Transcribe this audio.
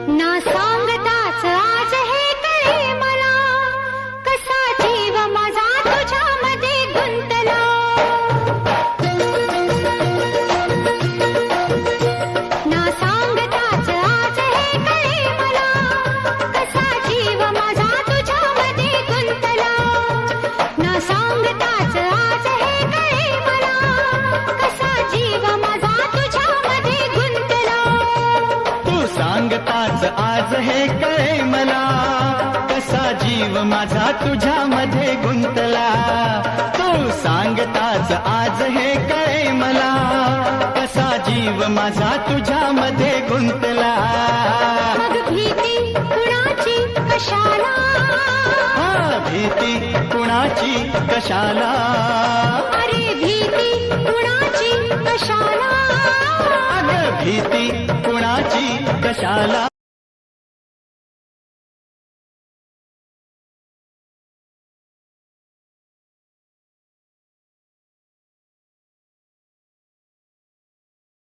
ना सांगताच आज हे कळे मला, कसा जीव माझा तुझ्यामध्ये गुंतला. ना सांगताच आज हे कळे मला, कसा जीव माझा तुझ्यामध्ये गुंतला. ना सांगताच आज हे कळे मला, कसा जीव माझा तुझ्यामध्ये गुंतला. तू सांगताच आज हे कळे मला, कसा जीव माझा तुझ्यामध्ये गुंतला. तू सांगताच आज हे कळे मला, कसा जीव माझा तुझ्यामध्ये गुंतला. मग भीती कुणाची कशाला, भीती कुणाची कशाला. अरे भीती कुणाची कशाला. अगं भीती कुणाची कशाला.